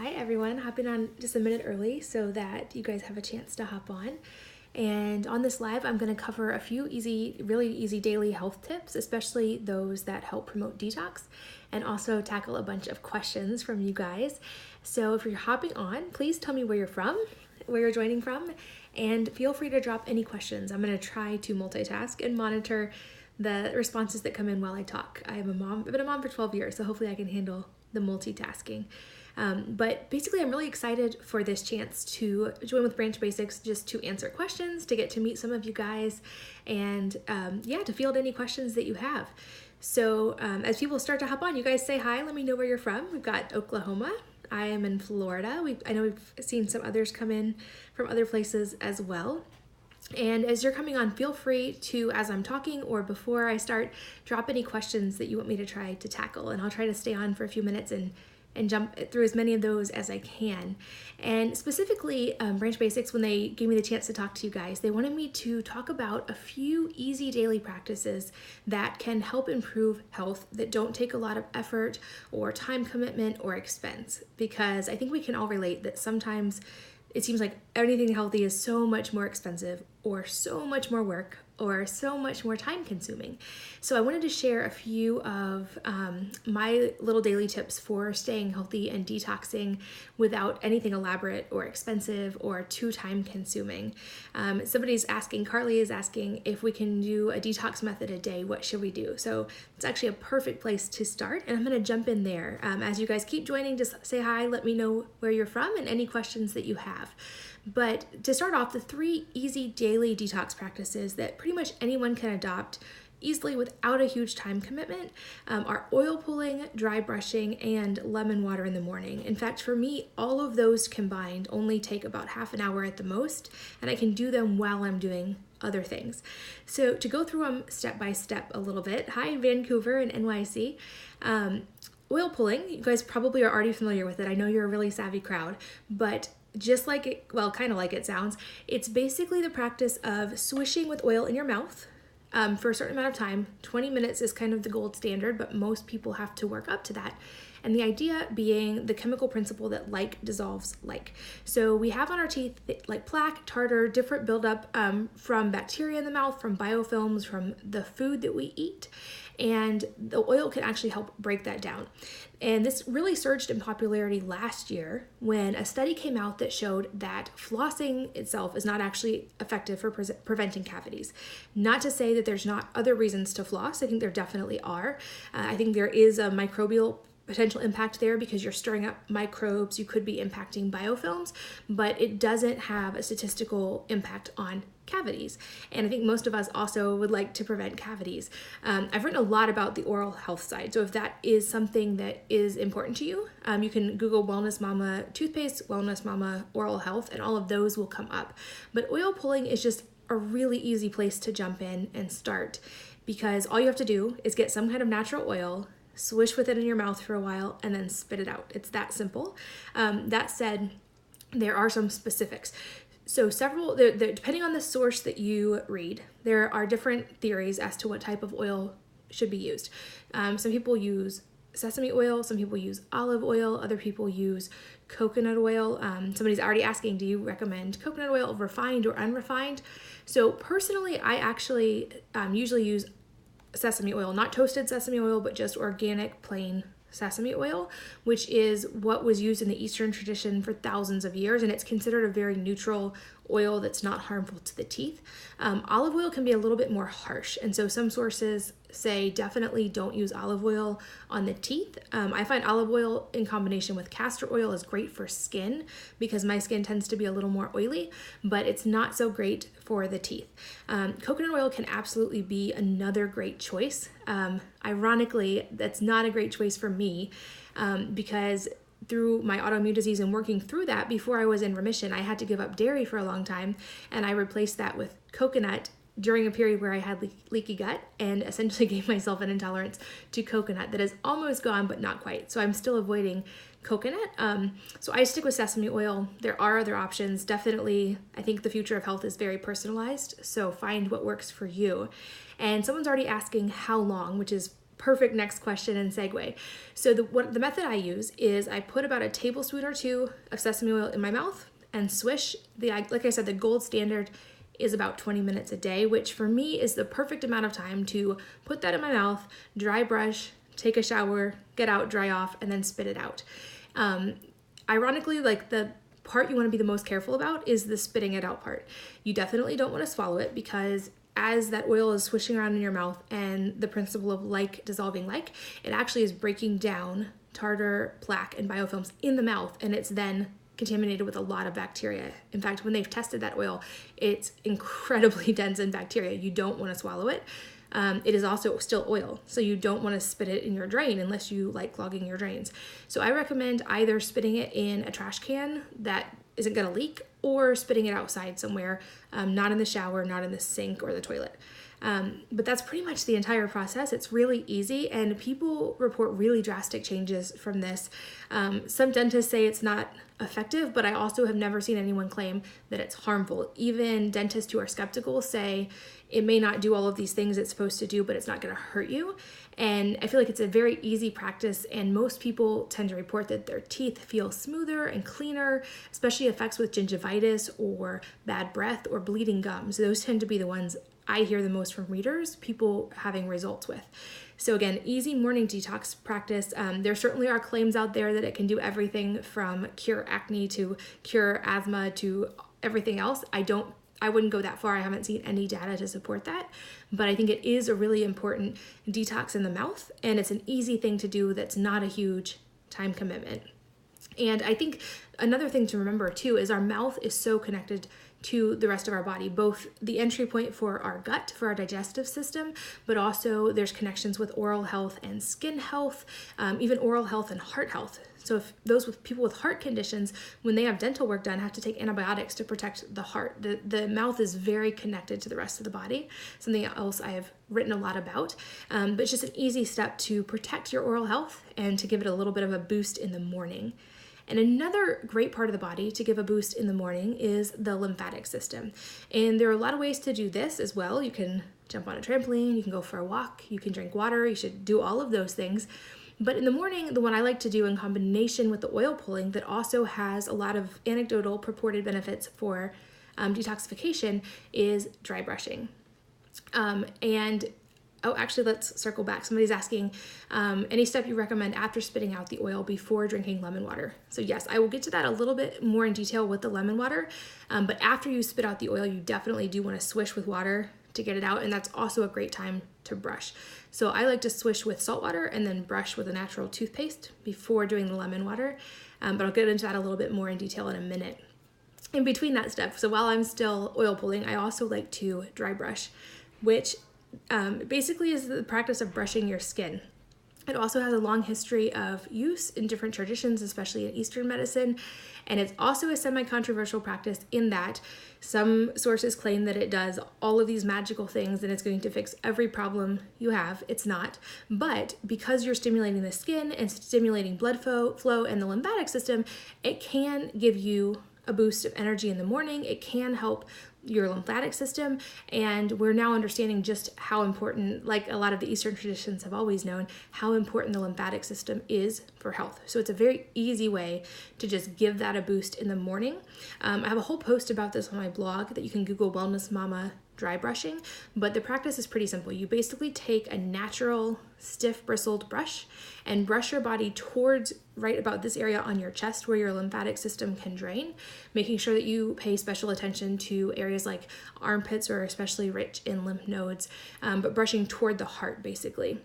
Hi everyone, hopping on just a minute early so that you guys have a chance to hop on. And on this live, I'm going to cover a few really easy daily health tips, especially those that help promote detox, and also tackle a bunch of questions from you guys. So if you're hopping on, please tell me where you're from, where you're joining from, and feel free to drop any questions. I'm going to try to multitask and monitor the responses that come in while I talk. I've been a mom for 12 years, so hopefully I can handle the multitasking. But basically, I'm really excited for this chance to join with Branch Basics, just to answer questions, to get to meet some of you guys, and to field any questions that you have. So as people start to hop on, you guys say hi, let me know where you're from. We've got Oklahoma. I am in Florida. I know we've seen some others come in from other places as well. And as you're coming on, feel free to, as I'm talking or before I start, drop any questions that you want me to try to tackle. And I'll try to stay on for a few minutes and jump through as many of those as I can. And specifically, Branch Basics, when they gave me the chance to talk to you guys, they wanted me to talk about a few easy daily practices that can help improve health that don't take a lot of effort or time commitment or expense. Because I think we can all relate that sometimes it seems like anything healthy is so much more expensive or so much more work or so much more time consuming. So I wanted to share a few of my little daily tips for staying healthy and detoxing without anything elaborate or expensive or too time consuming. Carly is asking if we can do a detox method a day, what should we do? So it's actually a perfect place to start, and I'm gonna jump in there. As you guys keep joining, just say hi, let me know where you're from and any questions that you have. But to start off, the 3 easy daily detox practices that pretty much anyone can adopt easily without a huge time commitment are oil pulling, dry brushing, and lemon water in the morning. In fact, for me, all of those combined only take about half an hour at the most, and I can do them while I'm doing other things. So to go through them step by step a little bit, hi Vancouver and NYC. Oil pulling, you guys probably are already familiar with it. I know you're a really savvy crowd, but just like it, well, kind of like it sounds, it's basically the practice of swishing with oil in your mouth for a certain amount of time. 20 minutes is kind of the gold standard, but most people have to work up to that. And the idea being the chemical principle that like dissolves like. So we have on our teeth like plaque, tartar, different buildup from bacteria in the mouth, from biofilms, from the food that we eat. And the oil can actually help break that down. And this really surged in popularity last year when a study came out that showed that flossing itself is not actually effective for preventing cavities. Not to say that there's not other reasons to floss. I think there definitely are. I think there is a microbial potential impact there because you're stirring up microbes. You could be impacting biofilms, but it doesn't have a statistical impact on cavities. And I think most of us also would like to prevent cavities. I've written a lot about the oral health side. So if that is something that is important to you, you can Google Wellness Mama toothpaste, Wellness Mama oral health, and all of those will come up. But oil pulling is just a really easy place to jump in and start, because all you have to do is get some kind of natural oil, swish with it in your mouth for a while, and then spit it out. It's that simple. That said, there are some specifics. So depending on the source that you read, there are different theories as to what type of oil should be used. Some people use sesame oil, some people use olive oil, other people use coconut oil. Somebody's already asking, do you recommend coconut oil, refined or unrefined? So personally, I actually usually use sesame oil, not toasted sesame oil, but just organic plain sesame oil, which is what was used in the Eastern tradition for thousands of years, and it's considered a very neutral oil that's not harmful to the teeth. Olive oil can be a little bit more harsh, and so some sources say definitely don't use olive oil on the teeth. I find olive oil in combination with castor oil is great for skin because my skin tends to be a little more oily, but it's not so great for the teeth. Coconut oil can absolutely be another great choice. Ironically, that's not a great choice for me because through my autoimmune disease and working through that before I was in remission, I had to give up dairy for a long time, and I replaced that with coconut during a period where I had leaky gut, and essentially gave myself an intolerance to coconut that is almost gone, but not quite. So I'm still avoiding coconut. So I stick with sesame oil. There are other options. Definitely, I think the future of health is very personalized. So find what works for you. And someone's already asking how long, which is perfect next question and segue. So the method I use is I put about a tablespoon or two of sesame oil in my mouth and swish. Like I said, the gold standard is about 20 minutes a day, which for me is the perfect amount of time to put that in my mouth, dry brush, take a shower, get out, dry off, and then spit it out. Ironically, like the part you want to be the most careful about is the spitting it out part. You definitely don't want to swallow it, because as that oil is swishing around in your mouth and the principle of like dissolving like, it actually is breaking down tartar, plaque, and biofilms in the mouth, and it's then contaminated with a lot of bacteria. In fact, when they've tested that oil, it's incredibly dense in bacteria. You don't want to swallow it. It is also still oil, so you don't want to spit it in your drain unless you like clogging your drains. So I recommend either spitting it in a trash can that isn't going to leak, or spitting it outside somewhere, not in the shower, not in the sink or the toilet. But that's pretty much the entire process. It's really easy, and people report really drastic changes from this. Some dentists say it's not effective, but I also have never seen anyone claim that it's harmful. Even dentists who are skeptical say it may not do all of these things it's supposed to do, but it's not going to hurt you. And I feel like it's a very easy practice, and most people tend to report that their teeth feel smoother and cleaner, especially effects with gingivitis or bad breath or bleeding gums. Those tend to be the ones I hear the most from readers, people having results with. So again, easy morning detox practice. There certainly are claims out there that it can do everything from cure acne to cure asthma to everything else. I wouldn't go that far. I haven't seen any data to support that, but I think it is a really important detox in the mouth, and it's an easy thing to do that's not a huge time commitment. And I think another thing to remember too is our mouth is so connected to the rest of our body, both the entry point for our gut, for our digestive system, but also there's connections with oral health and skin health, even oral health and heart health. So if those people with heart conditions, when they have dental work done, have to take antibiotics to protect the heart. The mouth is very connected to the rest of the body, something else I have written a lot about. But it's just an easy step to protect your oral health and to give it a little bit of a boost in the morning. And another great part of the body to give a boost in the morning is the lymphatic system. And there are a lot of ways to do this as well. You can jump on a trampoline, you can go for a walk, you can drink water, you should do all of those things. But in the morning, the one I like to do in combination with the oil pulling that also has a lot of anecdotal purported benefits for detoxification is dry brushing. Actually, let's circle back. Somebody's asking, any step you recommend after spitting out the oil before drinking lemon water? So yes, I will get to that a little bit more in detail with the lemon water, but after you spit out the oil, you definitely do want to swish with water to get it out, and that's also a great time to brush. So I like to swish with salt water and then brush with a natural toothpaste before doing the lemon water, but I'll get into that a little bit more in detail in a minute. In between that step, so while I'm still oil pulling, I also like to dry brush, which basically is the practice of brushing your skin. It also has a long history of use in different traditions, especially in Eastern medicine, and it's also a semi-controversial practice in that some sources claim that it does all of these magical things and it's going to fix every problem you have. It's not, but because you're stimulating the skin and stimulating blood flow and the lymphatic system, it can give you a boost of energy in the morning. It can help your lymphatic system, and we're now understanding just how important, like a lot of the Eastern traditions have always known, how important the lymphatic system is for health. So it's a very easy way to just give that a boost in the morning. I have a whole post about this on my blog that you can Google Wellness Mama dry brushing, but the practice is pretty simple. You basically take a natural stiff bristled brush and brush your body towards right about this area on your chest where your lymphatic system can drain, making sure that you pay special attention to areas like armpits are especially rich in lymph nodes, but brushing toward the heart basically.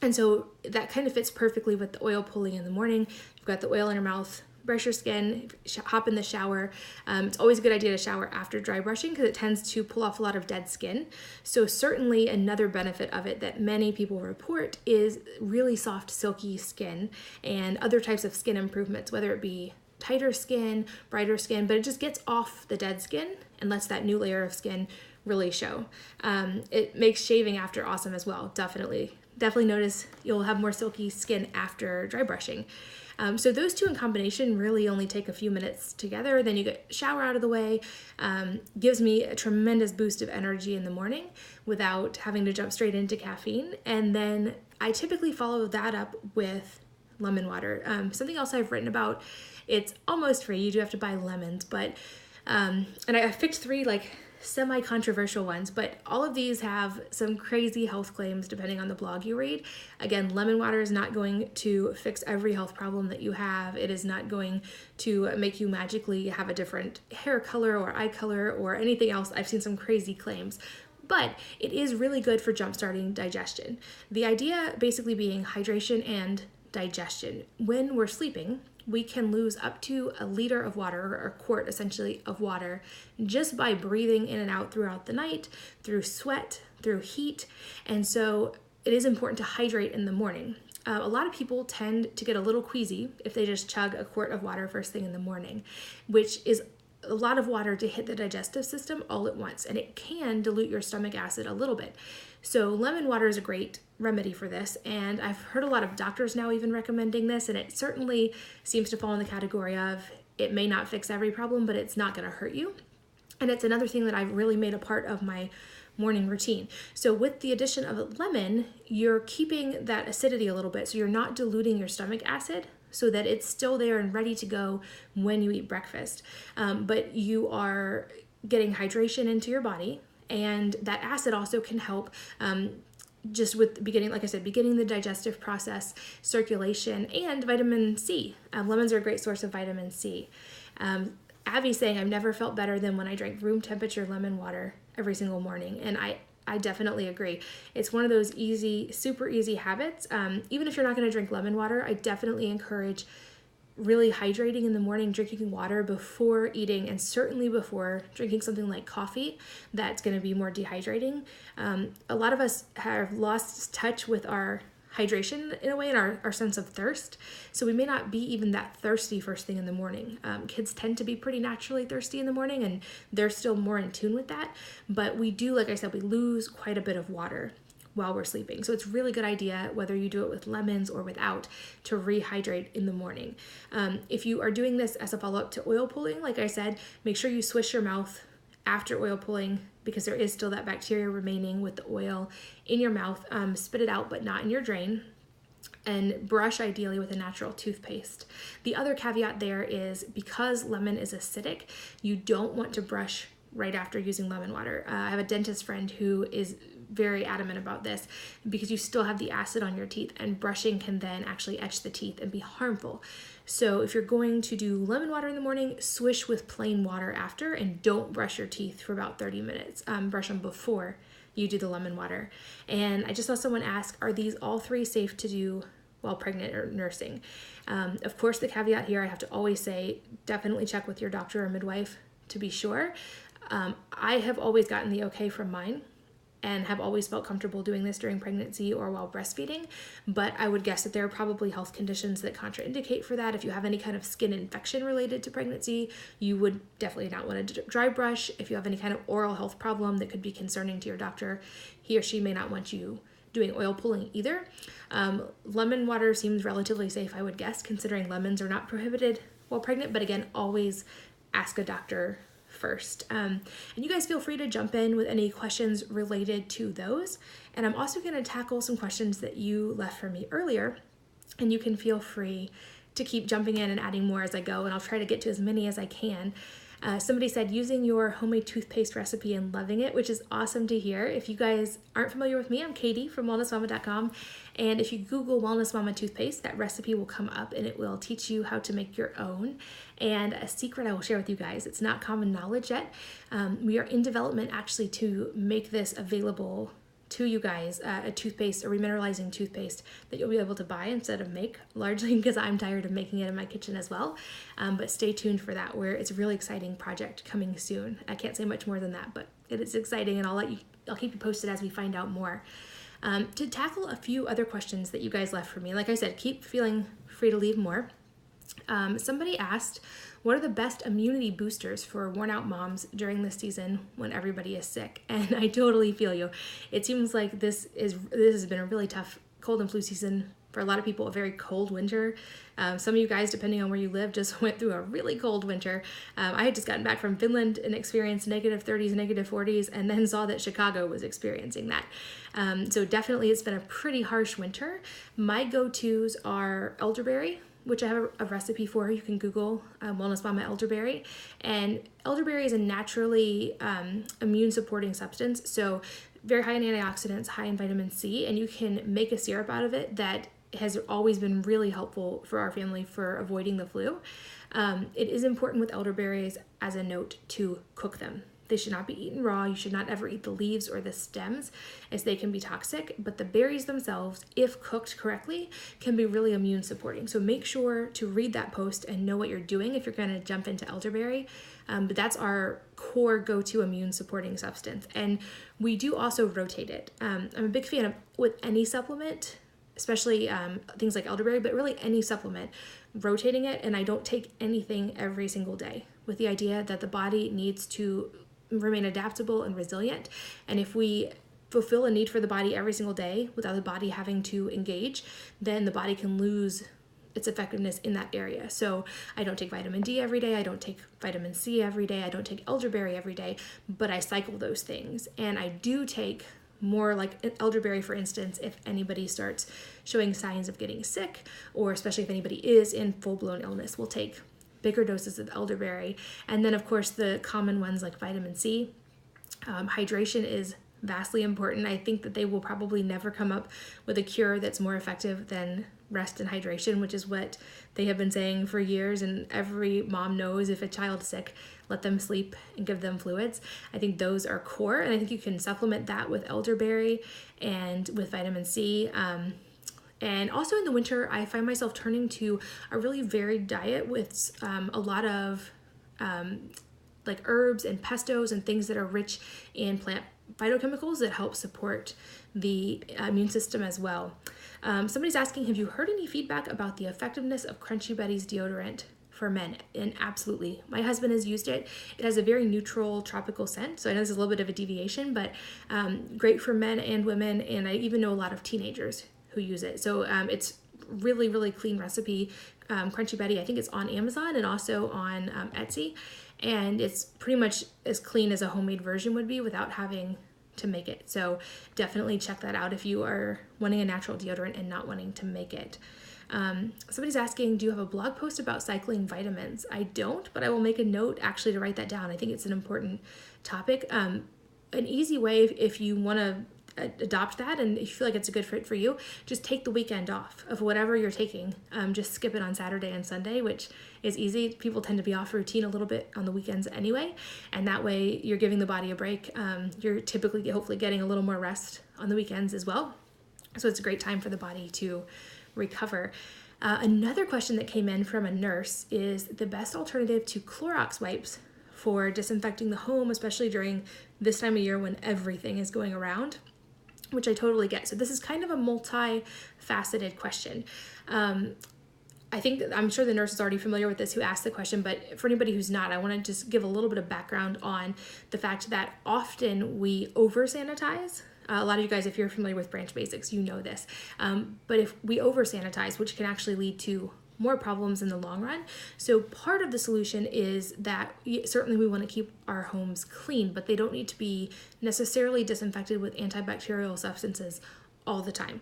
And so that kind of fits perfectly with the oil pulling in the morning. You've got the oil in your mouth, brush your skin, hop in the shower. It's always a good idea to shower after dry brushing because it tends to pull off a lot of dead skin. So certainly another benefit of it that many people report is really soft, silky skin and other types of skin improvements, whether it be tighter skin, brighter skin, but it just gets off the dead skin and lets that new layer of skin really show. It makes shaving after awesome as well. Definitely definitely notice you'll have more silky skin after dry brushing. So those two in combination really only take a few minutes together. Then you get shower out of the way. Gives me a tremendous boost of energy in the morning without having to jump straight into caffeine. And then I typically follow that up with lemon water. Something else I've written about, it's almost free. You do have to buy lemons, but and I picked 3 like semi-controversial ones, but all of these have some crazy health claims depending on the blog you read. Again, lemon water is not going to fix every health problem that you have. It is not going to make you magically have a different hair color or eye color or anything else. I've seen some crazy claims, but it is really good for jumpstarting digestion. The idea basically being hydration and digestion. When we're sleeping, we can lose up to a liter of water, or a quart essentially of water, just by breathing in and out throughout the night, through sweat, through heat. And so it is important to hydrate in the morning. A lot of people tend to get a little queasy if they just chug a quart of water first thing in the morning, which is a lot of water to hit the digestive system all at once, and it can dilute your stomach acid a little bit. So lemon water is a great remedy for this, and I've heard a lot of doctors now even recommending this, and it certainly seems to fall in the category of it may not fix every problem, but it's not going to hurt you. And it's another thing that I've really made a part of my morning routine. So with the addition of a lemon, you're keeping that acidity a little bit, so you're not diluting your stomach acid so that it's still there and ready to go when you eat breakfast. But you are getting hydration into your body, and that acid also can help just with beginning, like I said, beginning the digestive process, circulation, and vitamin C. Lemons are a great source of vitamin C. Abby's saying, I've never felt better than when I drank room temperature lemon water every single morning. And I definitely agree. It's one of those easy, super easy habits. Even if you're not going to drink lemon water, I definitely encourage really hydrating in the morning, drinking water before eating, and certainly before drinking something like coffee that's going to be more dehydrating. A lot of us have lost touch with our hydration in a way, and our sense of thirst. So we may not be even that thirsty first thing in the morning. Kids tend to be pretty naturally thirsty in the morning, and they're still more in tune with that. But we do, like I said, we lose quite a bit of water while we're sleeping. So it's a really good idea, whether you do it with lemons or without, to rehydrate in the morning. If you are doing this as a follow-up to oil pulling, like I said, make sure you swish your mouth after oil pulling, because there is still that bacteria remaining with the oil in your mouth. Spit it out, but not in your drain. And brush ideally with a natural toothpaste. The other caveat there is, because lemon is acidic, you don't want to brush right after using lemon water. I have a dentist friend who is very adamant about this, because you still have the acid on your teeth, and brushing can then actually etch the teeth and be harmful. So if you're going to do lemon water in the morning, swish with plain water after, and don't brush your teeth for about 30 minutes. Brush them before you do the lemon water. And I just saw someone ask, are these all 3 safe to do while pregnant or nursing? Of course, the caveat here, I have to always say, definitely check with your doctor or midwife to be sure. I have always gotten the okay from mine, and have always felt comfortable doing this during pregnancy or while breastfeeding, but I would guess that there are probably health conditions that contraindicate for that. If you have any kind of skin infection related to pregnancy, you would definitely not want to dry brush. If you have any kind of oral health problem that could be concerning to your doctor, he or she may not want you doing oil pulling either. Lemon water seems relatively safe, I would guess, considering lemons are not prohibited while pregnant, but again, always ask a doctor first. And you guys feel free to jump in with any questions related to those. And I'm also going to tackle some questions that you left for me earlier, and you can feel free to keep jumping in and adding more as I go, and I'll try to get to as many as I can. Somebody said using your homemade toothpaste recipe and loving it, which is awesome to hear. If you guys aren't familiar with me, I'm Katie from wellnessmama.com. And if you Google Wellness Mama toothpaste, that recipe will come up, and it will teach you how to make your own. And a secret I will share with you guys, it's not common knowledge yet. We are in development actually to make this available to you guys, a toothpaste, a remineralizing toothpaste that you'll be able to buy instead of make, largely because I'm tired of making it in my kitchen as well. But stay tuned for that, where it's a really exciting project coming soon. I can't say much more than that, but it is exciting, and I'll keep you posted as we find out more. To tackle a few other questions that you guys left for me, like I said, keep feeling free to leave more. Somebody asked, what are the best immunity boosters for worn out moms during this season when everybody is sick? And I totally feel you. It seems like this has been a really tough cold and flu season. For a lot of people, a very cold winter. Some of you guys, depending on where you live, just went through a really cold winter. I had just gotten back from Finland and experienced -30s, -40s, and then saw that Chicago was experiencing that. So definitely it's been a pretty harsh winter. My go-tos are elderberry, which I have a recipe for. You can Google Wellness Mama elderberry. And elderberry is a naturally immune supporting substance. So very high in antioxidants, high in vitamin C, and you can make a syrup out of it that has always been really helpful for our family for avoiding the flu. It is important with elderberries, as a note, to cook them. They should not be eaten raw. You should not ever eat the leaves or the stems, as they can be toxic. But the berries themselves, if cooked correctly, can be really immune supporting. So make sure to read that post and know what you're doing if you're going to jump into elderberry. But that's our core go-to immune supporting substance. And we do also rotate it. I'm a big fan of, with any supplement, especially things like elderberry, but really any supplement, rotating it. And I don't take anything every single day, with the idea that the body needs to remain adaptable and resilient. And if we fulfill a need for the body every single day without the body having to engage, then the body can lose its effectiveness in that area. So I don't take vitamin D every day. I don't take vitamin C every day. I don't take elderberry every day, but I cycle those things. And I do take more, like elderberry, for instance, if anybody starts showing signs of getting sick, or especially if anybody is in full-blown illness, we'll take bigger doses of elderberry. And then of course the common ones like vitamin C. Hydration is vastly important. I think that they will probably never come up with a cure that's more effective than rest and hydration, which is what they have been saying for years. And every mom knows, if a child's sick, let them sleep and give them fluids. I think those are core. And I think you can supplement that with elderberry and with vitamin C. And also in the winter, I find myself turning to a really varied diet with a lot of like herbs and pestos and things that are rich in plant phytochemicals that help support the immune system as well. Somebody's asking, have you heard any feedback about the effectiveness of Crunchy Betty's deodorant for men? And absolutely. My husband has used it. It has a very neutral tropical scent. So I know this is a little bit of a deviation, but great for men and women. And I even know a lot of teenagers who use it. So it's really, really clean recipe. Crunchy Betty, I think it's on Amazon and also on Etsy. And it's pretty much as clean as a homemade version would be without having to make it. So definitely check that out if you are wanting a natural deodorant and not wanting to make it. Somebody's asking, do you have a blog post about cycling vitamins? I don't, but I will make a note actually to write that down. I think it's an important topic. An easy way, if you want to adopt that and if you feel like it's a good fit for you, just take the weekend off of whatever you're taking. Just skip it on Saturday and Sunday, which is easy. People tend to be off routine a little bit on the weekends anyway, and that way you're giving the body a break. You're typically hopefully getting a little more rest on the weekends as well, so it's a great time for the body to recover. Another question that came in from a nurse is the best alternative to Clorox wipes for disinfecting the home, especially during this time of year when everything is going around, which I totally get. So this is kind of a multi-faceted question. I'm sure the nurse is already familiar with this who asked the question, but for anybody who's not, I want to just give a little bit of background on the fact that often we over-sanitize. A lot of you guys, if you're familiar with Branch Basics, you know this. But if we over-sanitize, which can actually lead to more problems in the long run. So part of the solution is that certainly we want to keep our homes clean, but they don't need to be necessarily disinfected with antibacterial substances all the time.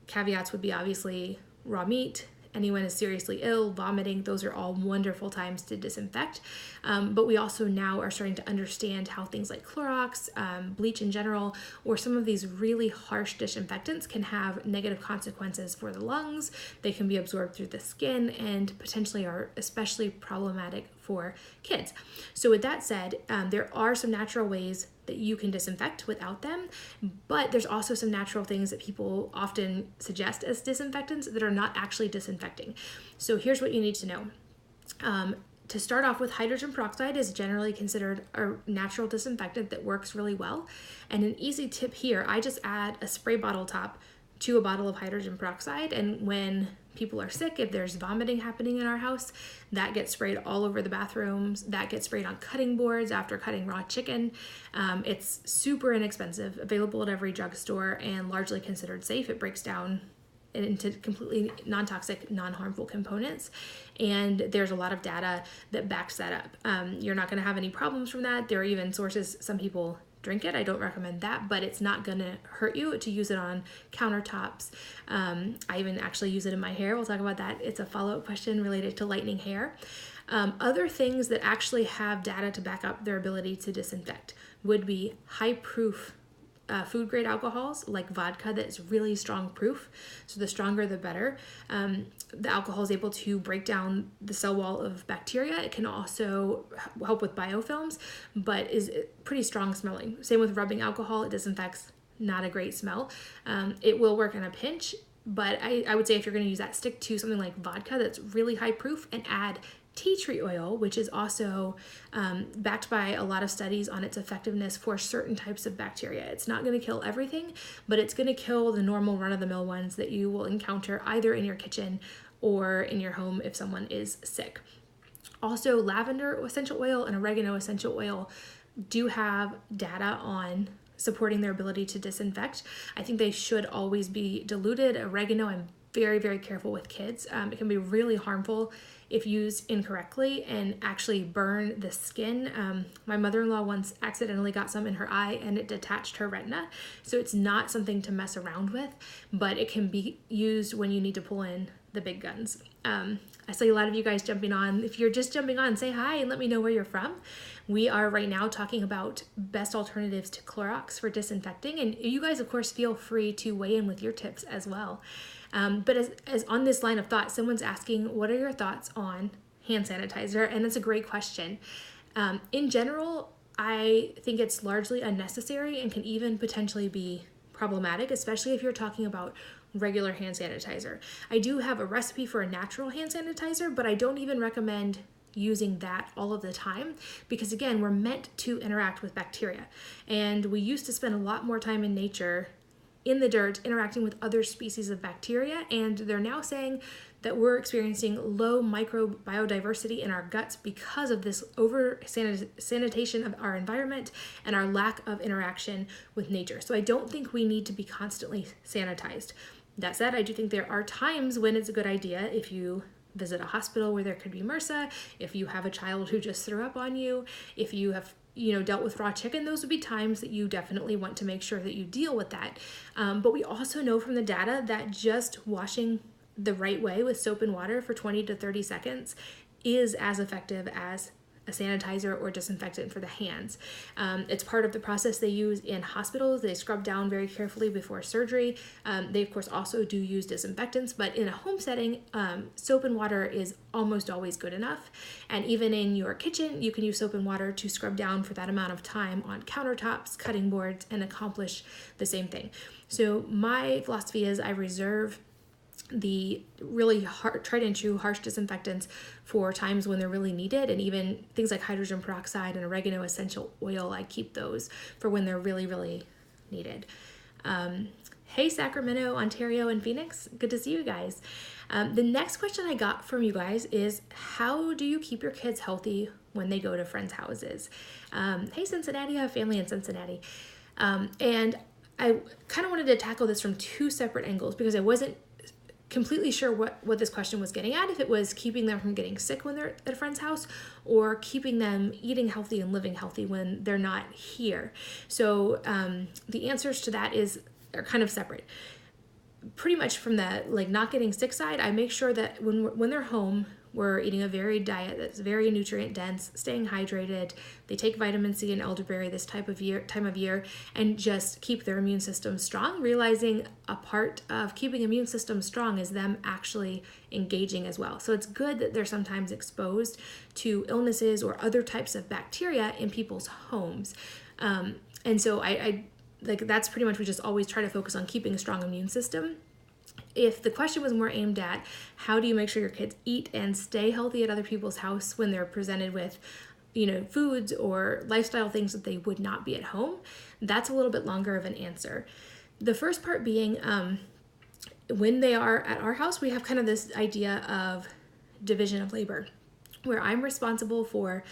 Caveats would be obviously raw meat, anyone is seriously ill, vomiting, those are all wonderful times to disinfect. But we also now are starting to understand how things like Clorox, bleach in general, or some of these really harsh disinfectants can have negative consequences for the lungs. They can be absorbed through the skin and potentially are especially problematic for kids. So with that said, there are some natural ways that you can disinfect without them, but there's also some natural things that people often suggest as disinfectants that are not actually disinfecting. So here's what you need to know. To start off with, hydrogen peroxide is generally considered a natural disinfectant that works really well. And an easy tip here, I just add a spray bottle top to a bottle of hydrogen peroxide, and when people are sick, if there's vomiting happening in our house, that gets sprayed all over the bathrooms, that gets sprayed on cutting boards after cutting raw chicken. It's super inexpensive, available at every drugstore, and largely considered safe. It breaks down into completely non-toxic, non-harmful components. And there's a lot of data that backs that up. You're not going to have any problems from that. There are even sources, some people drink it. I don't recommend that, but it's not going to hurt you to use it on countertops. I even actually use it in my hair. We'll talk about that. It's a follow-up question related to lightening hair. Other things that actually have data to back up their ability to disinfect would be high proof food grade alcohols like vodka that's really strong proof. So the stronger the better. The alcohol is able to break down the cell wall of bacteria. It can also help with biofilms, but is pretty strong smelling. Same with rubbing alcohol. It disinfects, not a great smell. It will work in a pinch, but I would say if you're going to use that, stick to something like vodka that's really high proof and add tea tree oil, which is also backed by a lot of studies on its effectiveness for certain types of bacteria. It's not going to kill everything, but it's going to kill the normal run-of-the-mill ones that you will encounter either in your kitchen or in your home if someone is sick. Also, lavender essential oil and oregano essential oil do have data on supporting their ability to disinfect. I think they should always be diluted. Oregano, I'm very, very careful with kids. It can be really harmful if used incorrectly and actually burn the skin. My mother-in-law once accidentally got some in her eye and it detached her retina. So it's not something to mess around with, but it can be used when you need to pull in the big guns. I see a lot of you guys jumping on. If you're just jumping on, say hi and let me know where you're from. We are right now talking about best alternatives to Clorox for disinfecting. And you guys, of course, feel free to weigh in with your tips as well. But as on this line of thought, someone's asking, what are your thoughts on hand sanitizer? And that's a great question. In general, I think it's largely unnecessary and can even potentially be problematic, especially if you're talking about regular hand sanitizer. I do have a recipe for a natural hand sanitizer, but I don't even recommend using that all of the time because, again, we're meant to interact with bacteria. And we used to spend a lot more time in nature in the dirt interacting with other species of bacteria, and they're now saying that we're experiencing low microbiodiversity in our guts because of this over sanitation of our environment and our lack of interaction with nature. So I don't think we need to be constantly sanitized. That said, I do think there are times when it's a good idea if you visit a hospital where there could be MRSA, if you have a child who just threw up on you, if you have dealt with raw chicken, those would be times that you definitely want to make sure that you deal with that. But we also know from the data that just washing the right way with soap and water for 20 to 30 seconds is as effective as a sanitizer or disinfectant for the hands. It's part of the process they use in hospitals. They scrub down very carefully before surgery. They, of course, also do use disinfectants, but in a home setting, soap and water is almost always good enough. And even in your kitchen, you can use soap and water to scrub down for that amount of time on countertops, cutting boards, and accomplish the same thing. So my philosophy is I reserve the really tried and true harsh disinfectants for times when they're really needed, and even things like hydrogen peroxide and oregano essential oil, I keep those for when they're really, really needed. Hey, Sacramento, Ontario, and Phoenix, good to see you guys. The next question I got from you guys is, how do you keep your kids healthy when they go to friends' houses? Hey, Cincinnati, I have family in Cincinnati. And I kind of wanted to tackle this from two separate angles because I wasn't completely sure what this question was getting at, if it was keeping them from getting sick when they're at a friend's house or keeping them eating healthy and living healthy when they're not here. So the answers to that are kind of separate. Pretty much from the not getting sick side, I make sure that when they're home, we're eating a varied diet that's very nutrient dense, staying hydrated. They take vitamin C and elderberry this time of year, and just keep their immune system strong, realizing a part of keeping immune system strong is them actually engaging as well. So it's good that they're sometimes exposed to illnesses or other types of bacteria in people's homes. And so I that's pretty much, we just always try to focus on keeping a strong immune system. If the question was more aimed at how do you make sure your kids eat and stay healthy at other people's house when they're presented with, foods or lifestyle things that they would not be at home, that's a little bit longer of an answer. The first part being, when they are at our house, we have kind of this idea of division of labor, where I'm responsible for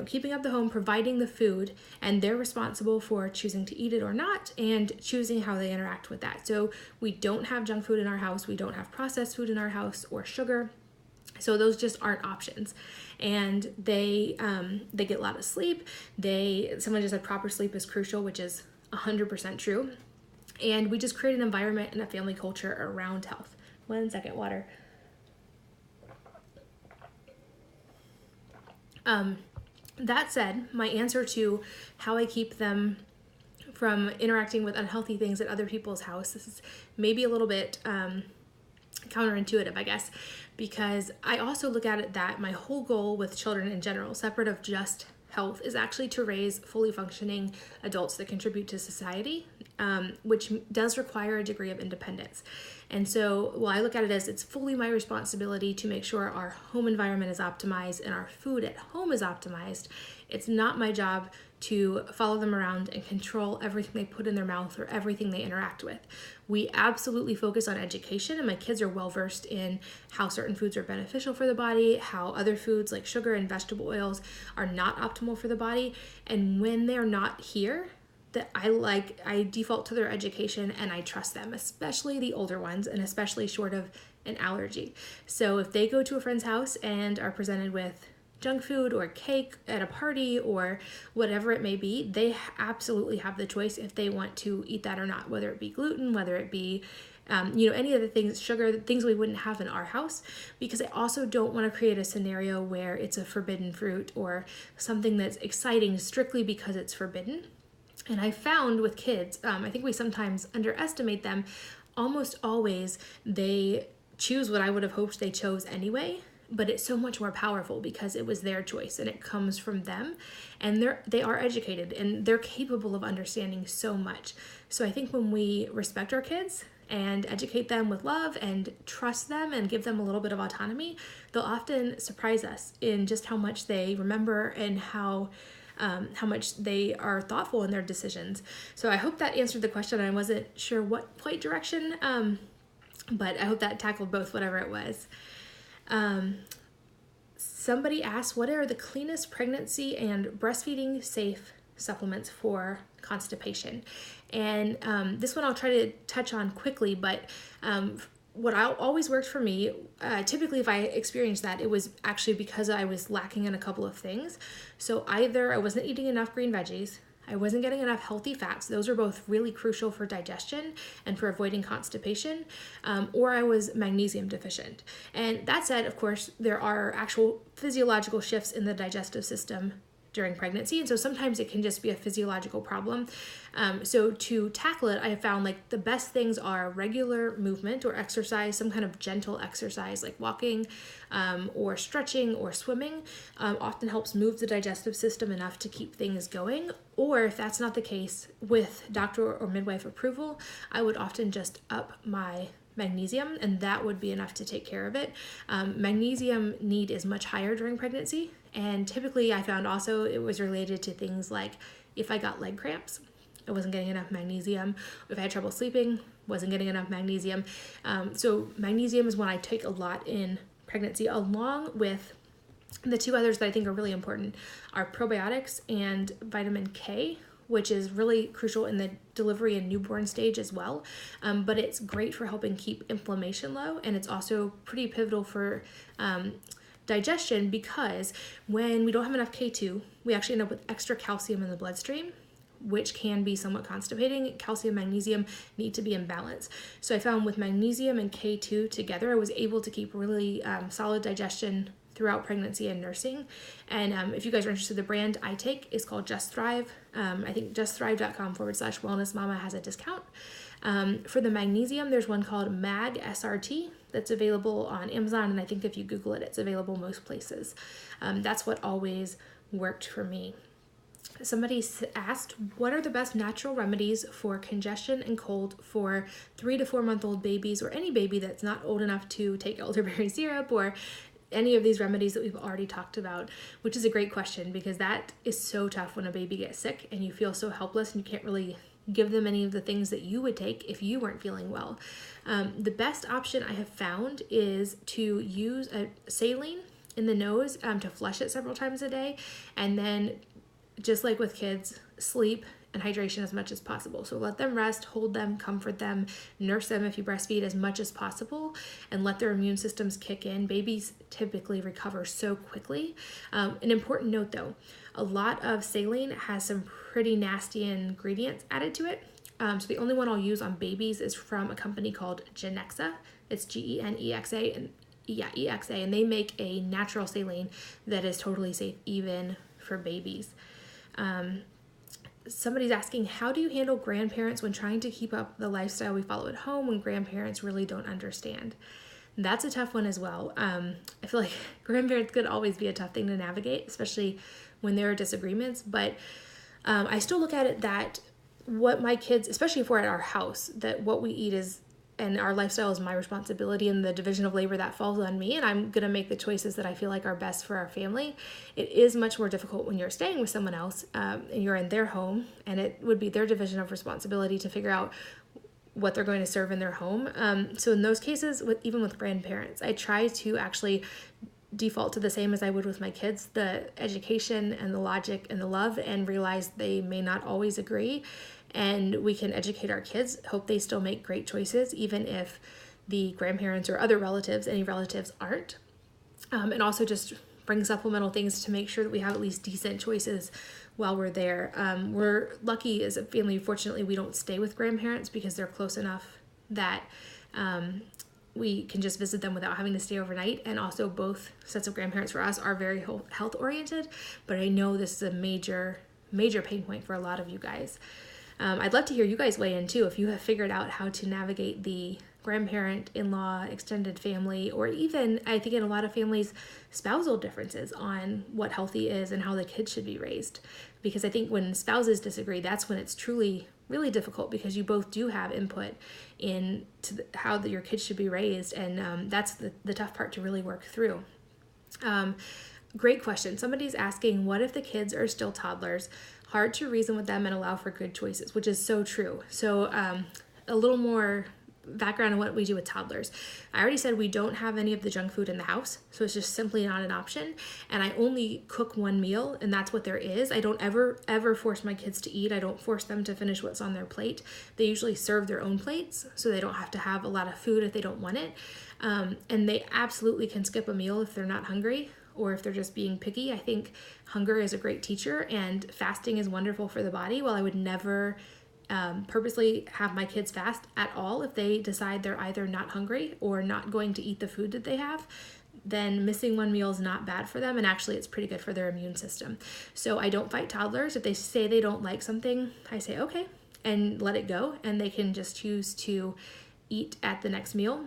keeping up the home, providing the food, and they're responsible for choosing to eat it or not and choosing how they interact with that. So we don't have junk food in our house, we don't have processed food in our house or sugar. So those just aren't options. And they get a lot of sleep. Someone just said proper sleep is crucial, which is 100% true. And we just create an environment and a family culture around health. 1 second, water. That said, my answer to how I keep them from interacting with unhealthy things at other people's house, this is maybe a little bit counterintuitive, I guess, because I also look at it that my whole goal with children in general, separate of just health, is actually to raise fully functioning adults that contribute to society, which does require a degree of independence. And so, I look at it as it's fully my responsibility to make sure our home environment is optimized and our food at home is optimized. It's not my job to follow them around and control everything they put in their mouth or everything they interact with. We absolutely focus on education, and my kids are well versed in how certain foods are beneficial for the body, how other foods like sugar and vegetable oils are not optimal for the body. And when they're not here, that I default to their education and I trust them, especially the older ones, and especially short of an allergy. So if they go to a friend's house and are presented with junk food or cake at a party or whatever it may be, they absolutely have the choice if they want to eat that or not, whether it be gluten, whether it be any of the things, sugar, things we wouldn't have in our house, because I also don't want to create a scenario where it's a forbidden fruit or something that's exciting strictly because it's forbidden. And I found with kids, I think we sometimes underestimate them. Almost always they choose what I would have hoped they chose anyway, but it's so much more powerful because it was their choice and it comes from them, and they are educated and they're capable of understanding so much. So I think when we respect our kids and educate them with love and trust them and give them a little bit of autonomy, they'll often surprise us in just how much they remember and how much they are thoughtful in their decisions. So I hope that answered the question. I wasn't sure what quite direction, but I hope that tackled both, whatever it was. Somebody asked, what are the cleanest pregnancy and breastfeeding safe supplements for constipation? And this one I'll try to touch on quickly, but what always worked for me, typically if I experienced that, it was actually because I was lacking in a couple of things. So either I wasn't eating enough green veggies, I wasn't getting enough healthy fats. Those are both really crucial for digestion and for avoiding constipation, or I was magnesium deficient. And that said, of course, there are actual physiological shifts in the digestive system during pregnancy, and so sometimes it can just be a physiological problem. So to tackle it, I have found like the best things are regular movement or exercise, some kind of gentle exercise like walking or stretching or swimming often helps move the digestive system enough to keep things going. Or if that's not the case, with doctor or midwife approval, I would often just up my magnesium, and that would be enough to take care of it. Magnesium need is much higher during pregnancy, and typically I found also it was related to things like if I got leg cramps, I wasn't getting enough magnesium. If I had trouble sleeping, wasn't getting enough magnesium. So magnesium is one I take a lot in pregnancy, along with the two others that I think are really important are probiotics and vitamin K, which is really crucial in the delivery and newborn stage as well. But it's great for helping keep inflammation low, and it's also pretty pivotal for digestion, because when we don't have enough K2, we actually end up with extra calcium in the bloodstream, which can be somewhat constipating. Calcium, magnesium need to be in balance. So I found with magnesium and K2 together, I was able to keep really solid digestion throughout pregnancy and nursing. And if you guys are interested, the brand I take is called Just Thrive. I think justthrive.com/wellness mama has a discount. For the magnesium, there's one called Mag SRT that's available on Amazon, and I think if you Google it, it's available most places. That's what always worked for me. Somebody asked, what are the best natural remedies for congestion and cold for 3 to 4 month old babies, or any baby that's not old enough to take elderberry syrup, or any of these remedies that we've already talked about? Which is a great question, because that is so tough when a baby gets sick and you feel so helpless and you can't really give them any of the things that you would take if you weren't feeling well. The best option I have found is to use a saline in the nose to flush it several times a day. And then just like with kids, sleep and hydration as much as possible. So let them rest, hold them, comfort them, nurse them if you breastfeed as much as possible, and let their immune systems kick in. Babies typically recover so quickly. An important note though, a lot of saline has some pretty nasty ingredients added to it. So the only one I'll use on babies is from a company called Genexa. It's Genexa, and EXA, and they make a natural saline that is totally safe even for babies. Somebody's asking, how do you handle grandparents when trying to keep up the lifestyle we follow at home when grandparents really don't understand? That's a tough one as well. I feel like grandparents could always be a tough thing to navigate, especially when there are disagreements. But I still look at it that what my kids, especially if we're at our house, that what we eat is, and our lifestyle is my responsibility, and the division of labor that falls on me, and I'm going to make the choices that I feel like are best for our family. It is much more difficult when you're staying with someone else and you're in their home, and it would be their division of responsibility to figure out what they're going to serve in their home. So in those cases, even with grandparents, I try to actually default to the same as I would with my kids, the education and the logic and the love, and realize they may not always agree. And we can educate our kids, hope they still make great choices, even if the grandparents or other relatives, any relatives aren't. And also just bring supplemental things to make sure that we have at least decent choices while we're there. We're lucky as a family, fortunately, we don't stay with grandparents because they're close enough that we can just visit them without having to stay overnight. And also both sets of grandparents for us are very health oriented, but I know this is a major pain point for a lot of you guys. I'd love to hear you guys weigh in too, if you have figured out how to navigate the grandparent, in-law, extended family, or even, I think in a lot of families, spousal differences on what healthy is and how the kids should be raised. Because I think when spouses disagree, that's when it's truly really difficult, because you both do have input into how your kids should be raised, and that's the tough part to really work through. Great question. Somebody's asking, what if the kids are still toddlers? Hard to reason with them and allow for good choices, which is so true. So a little more background on what we do with toddlers. I already said we don't have any of the junk food in the house, so it's just simply not an option. And I only cook one meal, and that's what there is. I don't ever force my kids to eat. I don't force them to finish what's on their plate. They usually serve their own plates, so they don't have to have a lot of food if they don't want it. And they absolutely can skip a meal if they're not hungry, or if they're just being picky. I think hunger is a great teacher, and fasting is wonderful for the body. While I would never purposely have my kids fast at all, if they decide they're either not hungry or not going to eat the food that they have, then missing one meal is not bad for them, and actually it's pretty good for their immune system. So I don't fight toddlers. If they say they don't like something, I say okay and let it go, and they can just choose to eat at the next meal.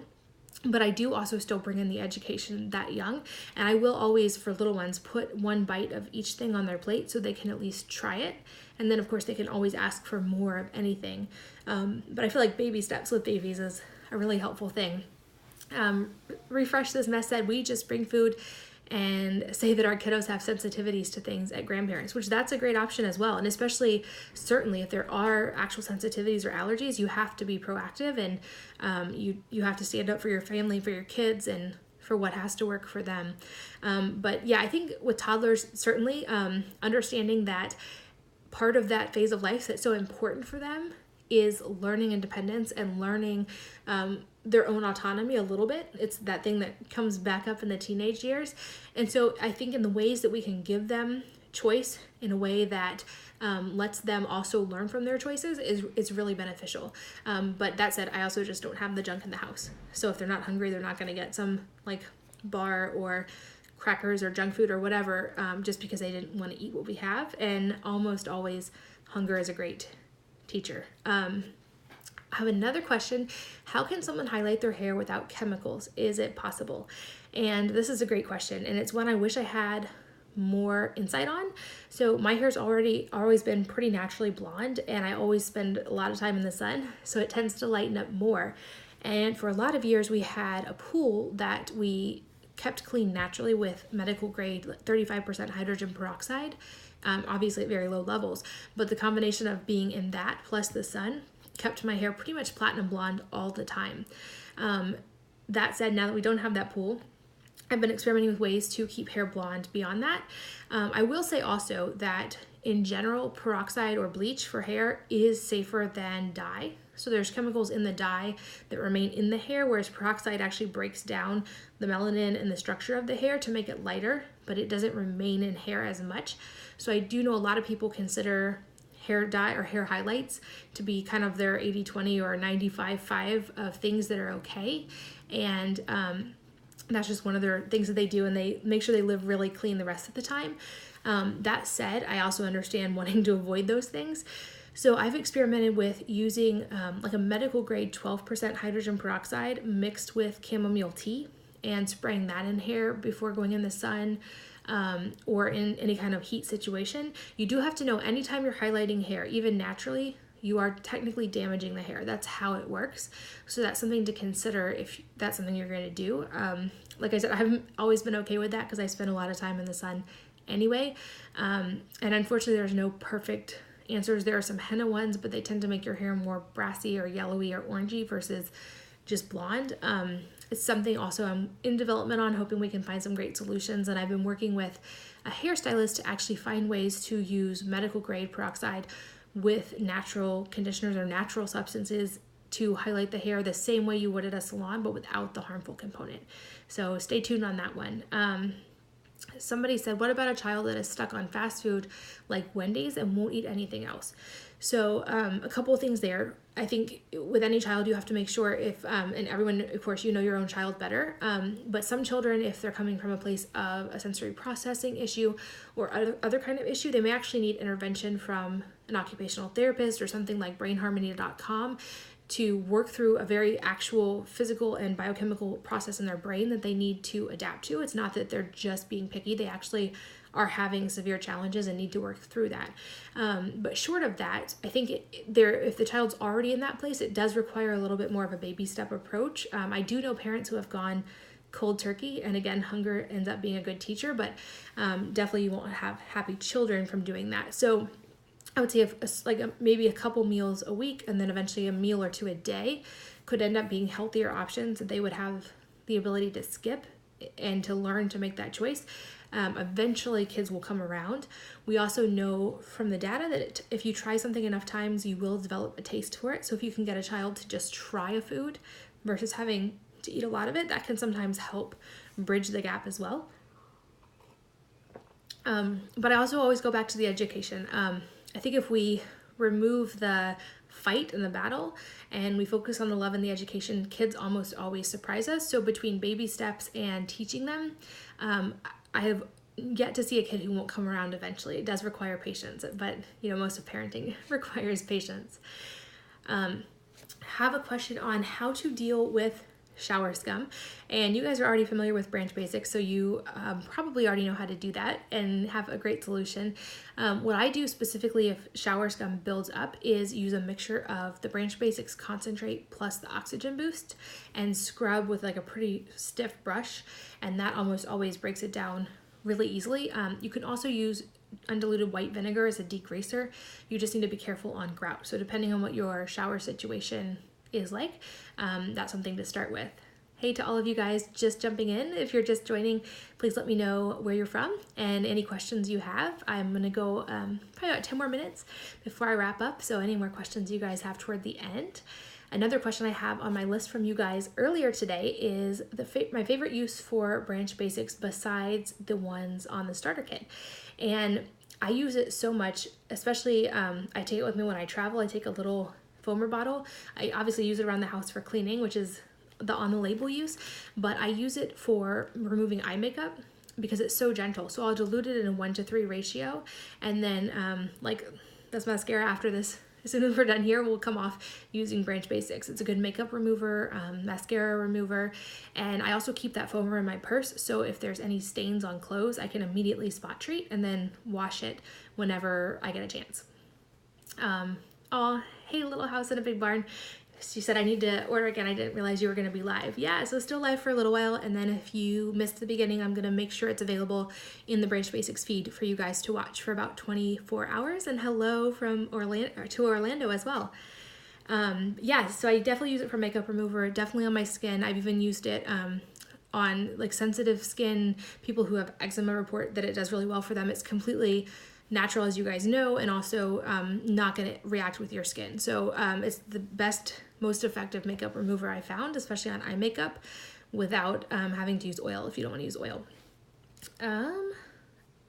But I do also still bring in the education that young, and I will always, for little ones, put one bite of each thing on their plate so they can at least try it. And then of course they can always ask for more of anything. But I feel like baby steps with babies is a really helpful thing. Refresh This Mess said, we just bring food and say that our kiddos have sensitivities to things at grandparents, which that's a great option as well. And especially, certainly, if there are actual sensitivities or allergies, you have to be proactive, and you have to stand up for your family, for your kids, and for what has to work for them. But yeah, I think with toddlers, certainly understanding that part of that phase of life that's so important for them is learning independence and learning their own autonomy a little bit. It's that thing that comes back up in the teenage years. And so I think in the ways that we can give them choice in a way that lets them also learn from their choices is really beneficial. But that said, I also just don't have the junk in the house. So if they're not hungry, they're not going to get some like bar or crackers or junk food or whatever, just because they didn't want to eat what we have. And almost always hunger is a great teacher. I have another question. How can someone highlight their hair without chemicals? Is it possible? And this is a great question, and it's one I wish I had more insight on. So my hair's always been pretty naturally blonde, and I always spend a lot of time in the sun, so it tends to lighten up more. And for a lot of years, we had a pool that we kept clean naturally with medical grade 35% hydrogen peroxide, obviously at very low levels. But the combination of being in that plus the sun kept my hair pretty much platinum blonde all the time. That said, now that we don't have that pool, I've been experimenting with ways to keep hair blonde beyond that. I will say also that in general, peroxide or bleach for hair is safer than dye. So there's chemicals in the dye that remain in the hair, whereas peroxide actually breaks down the melanin and the structure of the hair to make it lighter, but it doesn't remain in hair as much. So I do know a lot of people consider hair dye or hair highlights to be kind of their 80-20 or 95-5 of things that are okay. And that's just one of their things that they do, and they make sure they live really clean the rest of the time. That said, I also understand wanting to avoid those things. So I've experimented with using like a medical grade 12% hydrogen peroxide mixed with chamomile tea and spraying that in hair before going in the sun or in any kind of heat situation. You do have to know anytime you're highlighting hair, even naturally, you are technically damaging the hair. That's how it works. So that's something to consider if that's something you're going to do. Like I said, I haven't always been okay with that because I spend a lot of time in the sun anyway. And unfortunately, there's no perfect answers. There are some henna ones, but they tend to make your hair more brassy or yellowy or orangey versus just blonde. It's something also I'm in development on, hoping we can find some great solutions. And I've been working with a hairstylist to actually find ways to use medical grade peroxide with natural conditioners or natural substances to highlight the hair the same way you would at a salon, but without the harmful component. So stay tuned on that one. Somebody said, what about a child that is stuck on fast food like Wendy's and won't eat anything else? So a couple of things there. I think with any child, you have to make sure if, and everyone, of course, you know your own child better, but some children, if they're coming from a place of a sensory processing issue or other kind of issue, they may actually need intervention from an occupational therapist or something like brainharmony.com to work through a very actual physical and biochemical process in their brain that they need to adapt to. It's not that they're just being picky. They actually are having severe challenges and need to work through that. But short of that, I think if the child's already in that place, it does require a little bit more of a baby step approach. I do know parents who have gone cold turkey, and again, hunger ends up being a good teacher, but definitely you won't have happy children from doing that. So I would say maybe a couple meals a week and then eventually a meal or two a day could end up being healthier options that they would have the ability to skip and to learn to make that choice. Eventually kids will come around. We also know from the data that if you try something enough times, you will develop a taste for it. So if you can get a child to just try a food versus having to eat a lot of it, that can sometimes help bridge the gap as well. But I also always go back to the education. I think if we remove the fight and the battle and we focus on the love and the education, kids almost always surprise us. So between baby steps and teaching them, I have yet to see a kid who won't come around eventually. It does require patience, but most of parenting requires patience. Have a question on how to deal with shower scum, and you guys are already familiar with Branch Basics, so you probably already know how to do that and have a great solution. What I do specifically if shower scum builds up is use a mixture of the Branch Basics concentrate plus the oxygen boost and scrub with like a pretty stiff brush, and that almost always breaks it down really easily. You can also use undiluted white vinegar as a degreaser. You just need to be careful on grout. So depending on what your shower situation is like, that's something to start with. Hey to all of you guys just jumping in, if you're just joining, please let me know where you're from and any questions you have. I'm gonna go probably about 10 more minutes before I wrap up, so any more questions you guys have toward the end. Another question I have on my list from you guys earlier today is my favorite use for Branch Basics besides the ones on the starter kit. And I use it so much, especially I take it with me when I travel. I take a little foamer bottle. I obviously use it around the house for cleaning, which is the on the label use, but I use it for removing eye makeup because it's so gentle. So I'll dilute it in a 1-to-3 ratio, and then like this mascara after this, as soon as we're done here, we'll come off using Branch Basics. It's a good makeup remover, mascara remover, and I also keep that foamer in my purse, so if there's any stains on clothes, I can immediately spot treat and then wash it whenever I get a chance. Oh, hey, Little House in a Big Barn. She said, I need to order again. I didn't realize you were going to be live. Yeah, so still live for a little while. And then if you missed the beginning, I'm going to make sure it's available in the Branch Basics feed for you guys to watch for about 24 hours. And hello from Orlando as well. Yeah, so I definitely use it for makeup remover, definitely on my skin. I've even used it on like sensitive skin, people who have eczema report that it does really well for them. It's completely natural, as you guys know, and also not going to react with your skin. So it's the best, most effective makeup remover I found, especially on eye makeup, without having to use oil if you don't want to use oil.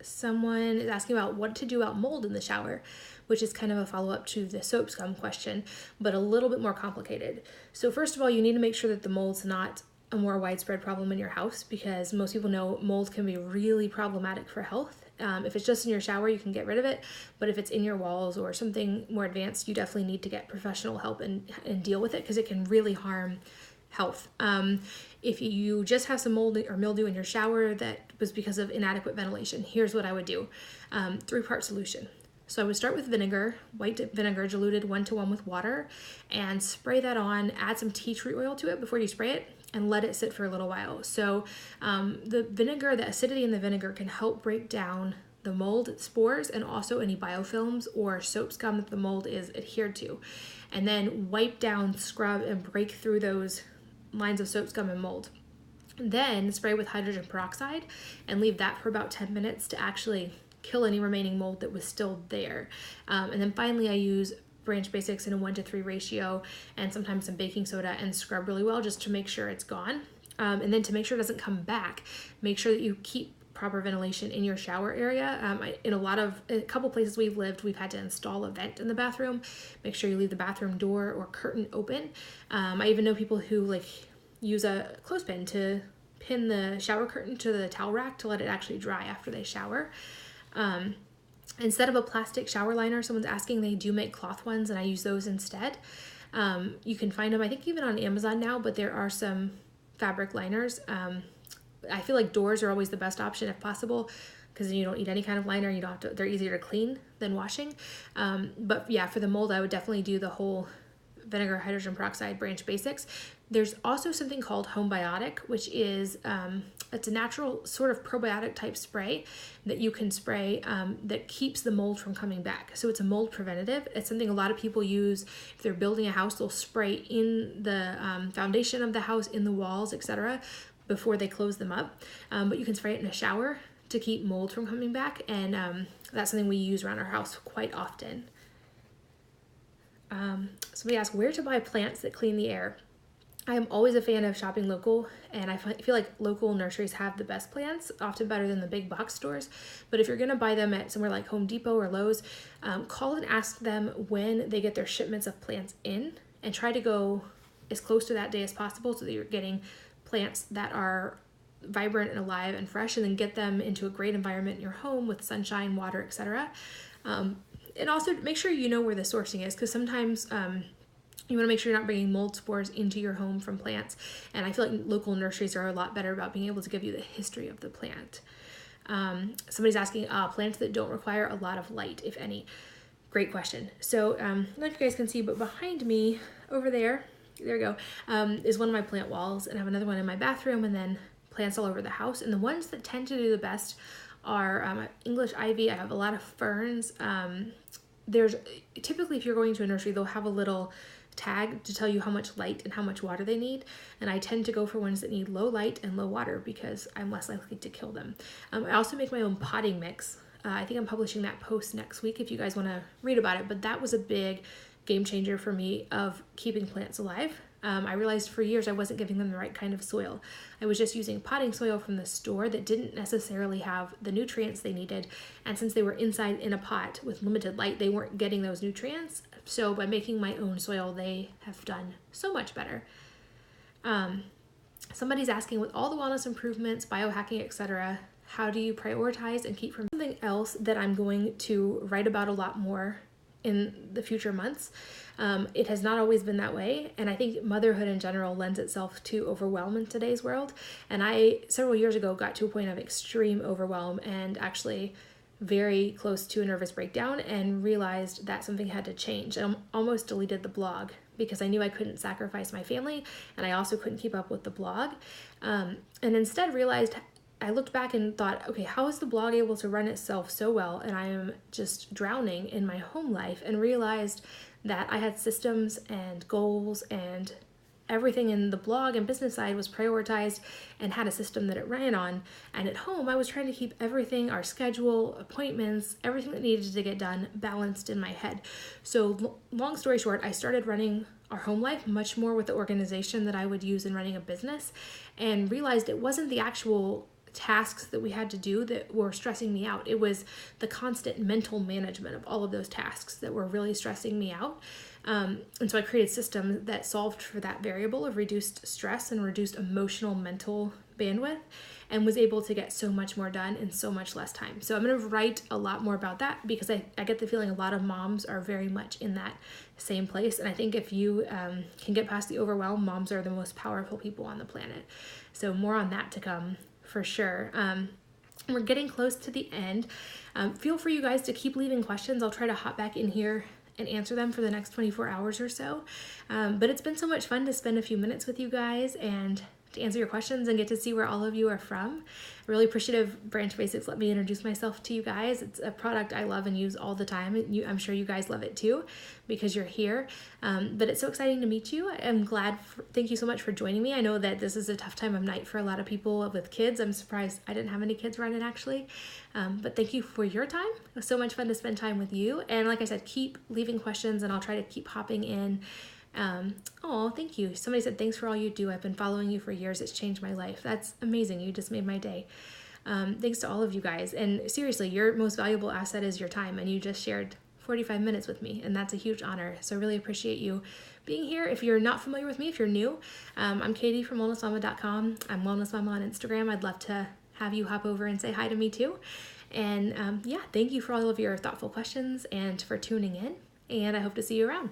Someone is asking about what to do about mold in the shower, which is kind of a follow-up to the soap scum question, but a little bit more complicated. So first of all, you need to make sure that the mold's not a more widespread problem in your house, because most people know mold can be really problematic for health. If it's just in your shower, you can get rid of it, but if it's in your walls or something more advanced, you definitely need to get professional help and deal with it, because it can really harm health. If you just have some mold or mildew in your shower that was because of inadequate ventilation, here's what I would do. 3-part solution. So I would start with vinegar, white vinegar diluted 1-to-1 with water, and spray that on, add some tea tree oil to it before you spray it, and let it sit for a little while. So the vinegar, the acidity in the vinegar can help break down the mold spores and also any biofilms or soap scum that the mold is adhered to. And then wipe down, scrub, and break through those lines of soap scum and mold. Then spray with hydrogen peroxide and leave that for about 10 minutes to actually kill any remaining mold that was still there. And then finally I use Branch Basics in a 1-to-3 ratio and sometimes some baking soda and scrub really well just to make sure it's gone. And then to make sure it doesn't come back, make sure that you keep proper ventilation in your shower area. In a couple places we've lived, we've had to install a vent in the bathroom. Make sure you leave the bathroom door or curtain open. I even know people who use a clothespin to pin the shower curtain to the towel rack to let it actually dry after they shower. Instead of a plastic shower liner, someone's asking, they do make cloth ones and I use those instead. You can find them, I think, even on Amazon now, but there are some fabric liners. I feel like doors are always the best option if possible, because then you don't need any kind of liner. You don't have to, they're easier to clean than washing. But yeah, for the mold, I would definitely do the whole vinegar, hydrogen peroxide, Branch Basics. There's also something called Homebiotic, which is it's a natural sort of probiotic type spray that you can spray that keeps the mold from coming back. So it's a mold preventative. It's something a lot of people use if they're building a house. They'll spray in the foundation of the house, in the walls, etc., before they close them up. But you can spray it in a shower to keep mold from coming back, and that's something we use around our house quite often. Somebody asked where to buy plants that clean the air. I am always a fan of shopping local, and I feel like local nurseries have the best plants, often better than the big box stores. But if you're going to buy them at somewhere like Home Depot or Lowe's, call and ask them when they get their shipments of plants in, and try to go as close to that day as possible so that you're getting plants that are vibrant and alive and fresh, and then get them into a great environment in your home with sunshine, water, etc. And also make sure you know where the sourcing is, because sometimes you want to make sure you're not bringing mold spores into your home from plants. And I feel like local nurseries are a lot better about being able to give you the history of the plant. Somebody's asking plants that don't require a lot of light, if any. Great question. So I don't know if you guys can see, but behind me over there we go, is one of my plant walls, and I have another one in my bathroom, and then plants all over the house. And the ones that tend to do the best are English ivy. I have a lot of ferns. There's typically, if you're going to a nursery, they'll have a little tag to tell you how much light and how much water they need, and I tend to go for ones that need low light and low water because I'm less likely to kill them. I also make my own potting mix. I think I'm publishing that post next week if you guys want to read about it, but that was a big game changer for me of keeping plants alive. I realized for years I wasn't giving them the right kind of soil. I was just using potting soil from the store that didn't necessarily have the nutrients they needed, and since they were inside in a pot with limited light, they weren't getting those nutrients. So by making my own soil, they have done so much better. Somebody's asking, with all the wellness improvements, biohacking, etc., how do you prioritize and keep from something else that I'm going to write about a lot more in the future months? It has not always been that way, and I think motherhood in general lends itself to overwhelm in today's world. And I, several years ago, got to a point of extreme overwhelm and actually very close to a nervous breakdown, and realized that something had to change. I almost deleted the blog because I knew I couldn't sacrifice my family, and I also couldn't keep up with the blog. And instead realized, I looked back and thought, okay, how is the blog able to run itself so well, and I am just drowning in my home life? And realized that I had systems and goals and everything in the blog and business side was prioritized and had a system that it ran on. And at home, I was trying to keep everything, our schedule, appointments, everything that needed to get done balanced in my head. So long story short, I started running our home life much more with the organization that I would use in running a business, and realized it wasn't the actual tasks that we had to do that were stressing me out. It was the constant mental management of all of those tasks that were really stressing me out. And so I created systems that solved for that variable of reduced stress and reduced emotional, mental bandwidth, and was able to get so much more done in so much less time. So I'm going to write a lot more about that, because I get the feeling a lot of moms are very much in that same place. And I think if you can get past the overwhelm, moms are the most powerful people on the planet. So more on that to come for sure. We're getting close to the end. Feel free, you guys, to keep leaving questions. I'll try to hop back in here and answer them for the next 24 hours or so. But it's been so much fun to spend a few minutes with you guys and to answer your questions and get to see where all of you are from. Really appreciative Branch Basics let me introduce myself to you guys. It's a product I love and use all the time. I'm sure you guys love it too, because you're here. But it's so exciting to meet you. I'm glad. Thank you so much for joining me. I know that this is a tough time of night for a lot of people with kids. I'm surprised I didn't have any kids running actually. But thank you for your time. It was so much fun to spend time with you. And like I said, keep leaving questions and I'll try to keep hopping in. Oh, thank you. Somebody said, thanks for all you do. I've been following you for years. It's changed my life. That's amazing. You just made my day. Thanks to all of you guys. And seriously, your most valuable asset is your time. And you just shared 45 minutes with me. And that's a huge honor. So I really appreciate you being here. If you're not familiar with me, if you're new, I'm Katie from wellnessmama.com. I'm Wellness Mama on Instagram. I'd love to have you hop over and say hi to me too. And yeah, thank you for all of your thoughtful questions and for tuning in. And I hope to see you around.